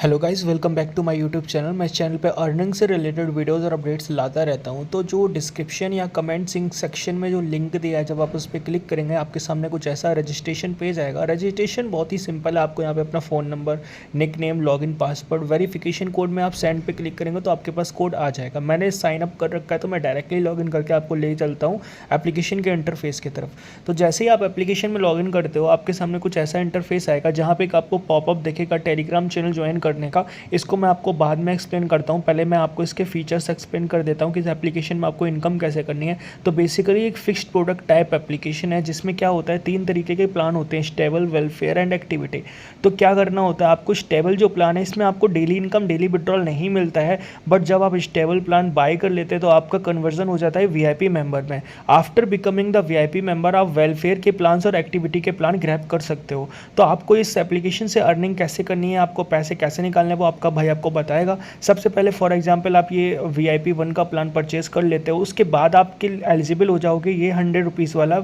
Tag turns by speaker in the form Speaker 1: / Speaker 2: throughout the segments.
Speaker 1: Hello guys, welcome back to my YouTube channel. मैं इस channel पे अर्निंग से रिलेटेड वीडियोस और अपडेट्स लाता रहता हूं। तो जो डिस्क्रिप्शन या कमेंट सेक्शन में जो लिंक दिया है, जब आप उस पर क्लिक करेंगे आपके सामने कुछ ऐसा रजिस्ट्रेशन पेज आएगा। रजिस्ट्रेशन बहुत ही सिंपल है। आपको यहाँ पे अपना phone number, nickname, login password, verification code में आप सेंड पे क्लिक करेंगे तो आपके पास कोड आ जाएगा। मैंने साइन अप कर रखा है तो मैं डायरेक्टली लॉगिन करके आपको ले चलता हूँ एप्लीकेशन के इंटरफेस की तरफ। तो जैसे ही आप एप्लीकेशन में लॉगिन करते हो आपके सामने कुछ ऐसा इंटरफेस आएगा जहाँ पे आपको पॉपअप दिखेगा टेलीग्राम चैनल ज्वाइन करने का। इसको मैं आपको बाद में एक्सप्लेन करता हूँ, पहले मैं आपको इसके फीचर्स एक्सप्लेन कर देता हूँ कि इस एप्लीकेशन में आपको इनकम कैसे करनी है। तो बेसिकली एक फिक्स्ड प्रोडक्ट टाइप एप्लीकेशन है जिसमें क्या होता है, 3 तरीके के प्लान होते हैं, स्टेबल, वेलफेयर एंड एक्टिविटी। तो क्या करना होता है आपको, स्टेबल जो प्लान है इसमें आपको डेली इनकम, डेली विड्रॉल नहीं मिलता है, बट जब आप स्टेबल प्लान बाय कर लेते हैं तो आपका कन्वर्जन हो जाता है वीआईपी मेंबर में। After becoming the VIP member आप वेलफेयर के प्लान्स और एक्टिविटी के प्लान ग्रैब कर सकते हो। तो आपको इस एप्लीकेशन से अर्निंग कैसे करनी है, आपको पैसे कैसे निकालने हैं, वो आपका भाई आपको बताएगा। सबसे पहले फॉर एग्जांपल आप ये VIP 1 का प्लान परचेस कर लेते हो, उसके बाद आपके एलिजिबल हो जाओगे ये 100 रुपीज़ वाला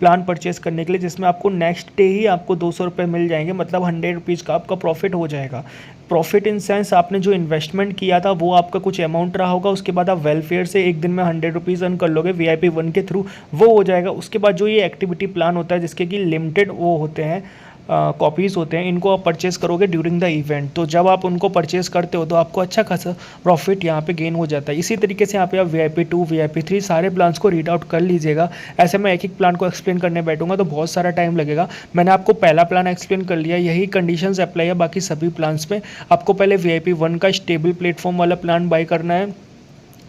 Speaker 1: प्लान परचेस करने के लिए, जिसमें आपको नेक्स्ट डे ही आपको 200 रुपये मिल जाएंगे, मतलब 100 रुपीज़ का आपका प्रॉफिट हो जाएगा। प्रॉफिट इन सेंस आपने जो इन्वेस्टमेंट किया था वो आपका कुछ अमाउंट रहा होगा, उसके बाद आप वेलफेयर से एक दिन में 100 रुपीज़ अर्न कर लोगे VIP 1 के थ्रू, वो हो जाएगा। उसके बाद जो ये एक्टिविटी प्लान होता है जिसके कि लिमिटेड वो होते हैं कॉपीज़ होते हैं, इनको आप परचेस करोगे ड्यूरिंग द इवेंट। तो जब आप उनको परचेस करते हो तो आपको अच्छा खासा प्रॉफिट यहाँ पे गेन हो जाता है। इसी तरीके से यहाँ पे आप VIP 2 VIP 3 सारे प्लान्स को रीड आउट कर लीजिएगा। ऐसे मैं एक एक प्लान को एक्सप्लेन करने बैठूंगा तो बहुत सारा टाइम लगेगा। मैंने आपको पहला प्लान एक्सप्लेन कर लिया, यही कंडीशंस अप्लाई है बाकी सभी प्लान्स में। आपको पहले VIP 1 का स्टेबल प्लेटफॉर्म वाला प्लान बाय करना है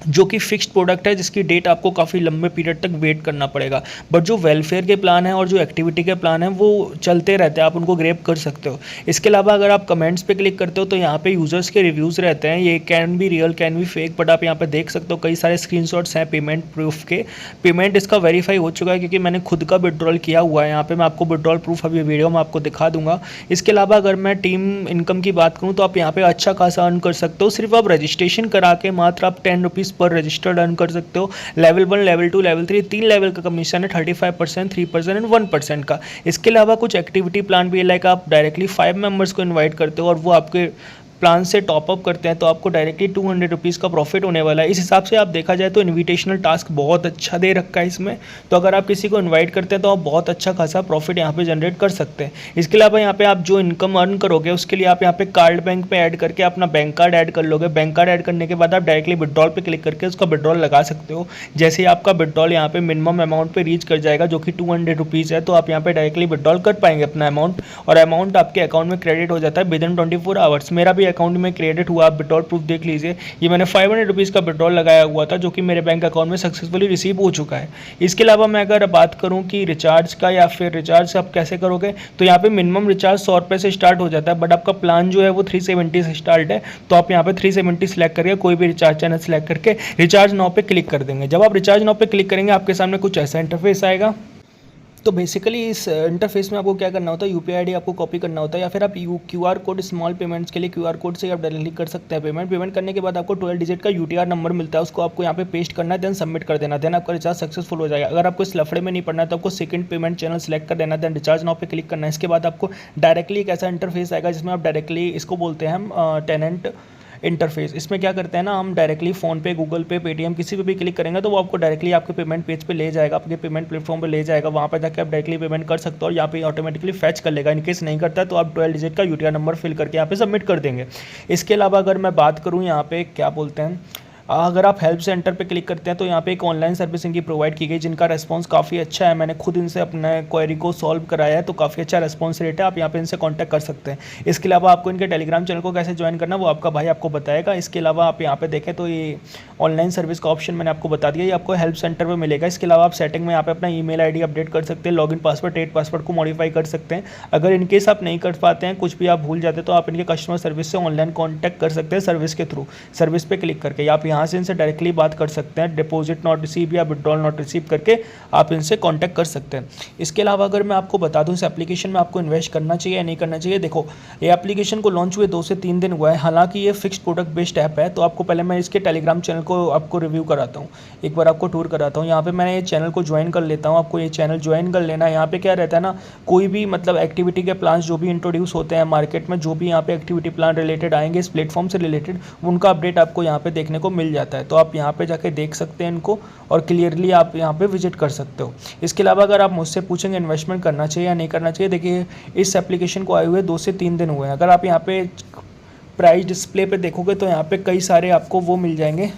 Speaker 1: जो कि फिक्स्ड प्रोडक्ट है, जिसकी डेट आपको काफ़ी लंबे पीरियड तक वेट करना पड़ेगा। बट जो वेलफेयर के प्लान है और जो एक्टिविटी के प्लान है वो चलते रहते हैं, आप उनको ग्रैब कर सकते हो। इसके अलावा अगर आप कमेंट्स पे क्लिक करते हो तो यहाँ पे यूज़र्स के रिव्यूज़ रहते हैं, ये can be real can be fake, but आप यहाँ पे देख सकते हो कई सारे स्क्रीनशॉट्स हैं पेमेंट प्रूफ के। पेमेंट इसका वेरीफाई हो चुका है क्योंकि मैंने खुद का विड्रॉल किया हुआ है। यहाँ पे मैं आपको विड्रॉल प्रूफ अभी वीडियो में आपको दिखा दूंगा। इसके अलावा अगर मैं टीम इनकम की बात करूँ तो आप यहाँ पे अच्छा खासा अर्न कर सकते हो। सिर्फ आप रजिस्ट्रेशन करा के मात्र आप 10 रुपीज़ पर रजिस्टर्ड अर्न कर सकते हो। लेवल 1, लेवल 2, लेवल 3 3 लेवल का कमीशन है, 35%, 3% एंड 1% का। इसके अलावा कुछ एक्टिविटी प्लान भी है, लाइक आप डायरेक्टली 5 मेंबर्स को इनवाइट करते हो और वो आपके प्लान से टॉपअप करते हैं तो आपको डायरेक्टली 200 रुपीज़ का प्रॉफिट होने वाला है। इस हिसाब से आप देखा जाए तो इन्विटेशनल टास्क बहुत अच्छा दे रखा है इसमें। तो अगर आप किसी को इनवाइट करते हैं तो आप बहुत अच्छा खासा प्रॉफिट यहाँ पे जनरेट कर सकते हैं। इसके अलावा यहाँ पे आप जो इनकम अर्न करोगे उसके लिए आप यहाँ पे कार्ड बैंक पे ऐड करके अपना बैंक कार्ड ऐड कर लोगे। बैंक कार्ड ऐड करने के बाद आप डायरेक्टली विड्रॉल पे क्लिक करके उसका विड्रॉल लगा सकते हो। जैसे ही आपका विड्रॉल यहाँ पे मिनिमम अमाउंट पे रीच कर जाएगा जो कि 200 रुपीज़ है, तो आप यहाँ पे डायरेक्टली विड्रॉल कर पाएंगे अपना अमाउंट, और अमाउंट आपके अकाउंट में क्रेडिट हो जाता है विदिन 24 आवर्स। मेरा भी अकाउंट में क्रेडिट हुआ, आप विड्रॉल प्रूफ देख लीजिए। ये मैंने 500 रुपीज़ का विड्रॉल लगाया हुआ था जो कि मेरे बैंक अकाउंट में सक्सेसफुली रिसीव हो चुका है। इसके अलावा मैं अगर बात करूं कि रिचार्ज का या फिर रिचार्ज आप कैसे करोगे, तो यहाँ पे मिनिमम रिचार्ज 100 रुपये से स्टार्ट हो जाता है, बट आपका प्लान जो है वो 370 से स्टार्ट है। तो आप यहाँ पे 370 सेलेक्ट करके कोई भी रिचार्ज चैनल सेलेक्ट करके रिचार्ज नाउ पे क्लिक कर देंगे। जब आप रिचार्ज नाउ पे क्लिक करेंगे आपके सामने कुछ ऐसा इंटरफेस आएगा। तो बेसिकली इस इंटरफेस में आपको क्या करना होता है, UPI ID आपको कॉपी करना होता है, या फिर आप QR कोड, स्मॉल पेमेंट्स के लिए QR कोड से आप डायरेक्टली कर सकते हैं पेमेंट करने के बाद आपको 12 डिजिट का UTR नंबर मिलता है, उसको आपको यहाँ पे पेस्ट करना है, देन सबमिट कर देना, देन आपका रिचार्ज सक्सेसफुल हो जाएगा। अगर आपको इस लफड़े में नहीं पड़ना है तो आपको सेकंड पेमेंट चैनल सेलेक्ट कर देना, देन रिचार्ज नाउ पे क्लिक करना है। इसके बाद आपको डायरेक्टली एक ऐसा इंटरफेस आएगा जिसमें आप डायरेक्टली, इसको बोलते हैं हम टेनेंट इंटरफेस। इसमें क्या करते हैं ना, हम डायरेक्टली फ़ोन पे, गूगल पे, पेटीएम किसी पे भी क्लिक करेंगे तो वो आपको डायरेक्टली आपके पेमेंट पेज पे ले जाएगा, आपके पेमेंट प्लेटफॉर्म पे ले जाएगा। वहाँ पे जाकर आप डायरेक्टली पेमेंट कर सकते हो और यहाँ पे ऑटोमेटिकली फैच कर लेगा। इनकेस नहीं करता तो आप 12 डिजिट का UTR नंबर फिल करके यहाँ पे सबमिट कर देंगे। इसके अलावा अगर मैं बात करूँ यहाँ पे क्या बोलते हैं, अगर आप हेल्प सेंटर पे क्लिक करते हैं तो यहाँ पे एक ऑनलाइन सर्विस इनकी प्रोवाइड की गई जिनका रेस्पॉन्स काफ़ी अच्छा है। मैंने खुद इनसे अपने क्वेरी को सॉल्व कराया है तो काफ़ी अच्छा रेस्पॉन्स रेट है, आप यहाँ पे इनसे कांटेक्ट कर सकते हैं। इसके अलावा आपको इनके टेलीग्राम चैनल को कैसे ज्वाइन करना वो आपका भाई आपको बताएगा। इसके अलावा आप यहाँ पे देखें तो ये ऑनलाइन सर्विस का ऑप्शन मैंने आपको बता दिया, ये आपको हेल्प सेंटर पर मिलेगा। इसके अलावा आप सेटिंग में यहाँ पे अपना email ID अपडेट कर सकते हैं, लॉगिन पासवर्ड, टेट पासवर्ड को मॉडिफाई कर सकते हैं। अगर इनकेस आप नहीं कर पाते हैं, कुछ भी आप भूल जाते हैं तो आप इनके कस्टमर सर्विस से ऑनलाइन कॉन्टैक्ट कर सकते हैं सर्विस के थ्रू, सर्विस पे क्लिक करके। आप यहाँ से इनसे डायरेक्टली बात कर सकते हैं, डिपॉजिट नॉट रिसीव या विड्रॉल नॉट रिसीव करके आप इनसे कॉन्टैक्ट कर सकते हैं। इसके अलावा अगर मैं आपको बता दूँ इस एप्लीकेशन में आपको इन्वेस्ट करना चाहिए या नहीं करना चाहिए। देखो, ये एप्लीकेशन को लॉन्च हुए 2 से 3 दिन हुआ है, हालांकि ये फिक्स्ड प्रोडक्ट बेस्ड ऐप है। तो आपको पहले मैं इसके टेलीग्राम चैनल को आपको रिव्यू कराता हूँ, एक बार आपको टूर कराता हूँ। यहाँ पे मैंने ये चैनल को ज्वाइन कर लेता हूँ, आपको ये चैनल ज्वाइन कर लेना है। यहाँ पे क्या रहता है ना, कोई भी मतलब एक्टिविटी के प्लान जो भी इंट्रोड्यूस होते हैं मार्केट में, जो भी यहाँ पे एक्टिविटी प्लान रिलेटेड आएंगे इस प्लेटफॉर्म से रिलेटेड, उनका अपडेट आपको यहाँ पे देखने को मिल जाता है। तो आप यहाँ पे जाके देख सकते हैं इनको और क्लियरली आप यहाँ पे विजिट कर सकते हो। इसके अलावा अगर आप मुझसे पूछेंगे इन्वेस्टमेंट करना चाहिए या नहीं करना चाहिए, देखिए इस एप्लीकेशन को आए हुए 2 से 3 दिन हुए हैं। अगर आप यहाँ पे प्राइस डिस्प्ले पे देखोगे तो यहाँ पे कई सारे आपको वो मिल जाएंगे,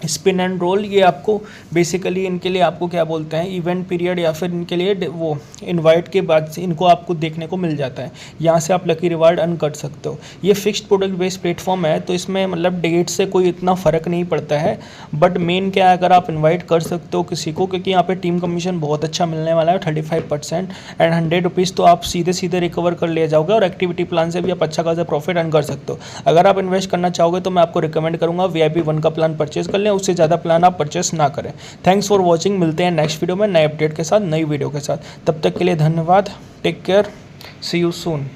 Speaker 1: स्पिन एंड रोल। ये आपको बेसिकली इनके लिए आपको क्या बोलते हैं, इवेंट पीरियड या फिर इनके लिए वो इनवाइट के बाद से इनको आपको देखने को मिल जाता है। यहाँ से आप लकी रिवार्ड अर्न कर सकते हो। ये फिक्स्ड प्रोडक्ट बेस्ड प्लेटफॉर्म है, तो इसमें मतलब डेट से कोई इतना फ़र्क नहीं पड़ता है। बट मेन क्या है, अगर आप इन्वाइट कर सकते हो किसी को, क्योंकि यहाँ पे टीम कमीशन बहुत अच्छा मिलने वाला है 35% एंड 100 रुपीज़ तो आप सीधे सीधे रिकवर कर ले जाओगे और एक्टिविटी प्लान से भी आप अच्छा खासा प्रॉफिट अर्न कर सकते हो। अगर आप इन्वेस्ट करना चाहोगे तो मैं आपको रिकमेंड करूँगा VIP 1 का प्लान परचेज कर लें, उससे ज़्यादा प्लान आप परचेस ना करें। थैंक्स फॉर वॉचिंग, मिलते हैं नेक्स्ट वीडियो में नए अपडेट के साथ, नई वीडियो के साथ। तब तक के लिए धन्यवाद, take care, see you soon.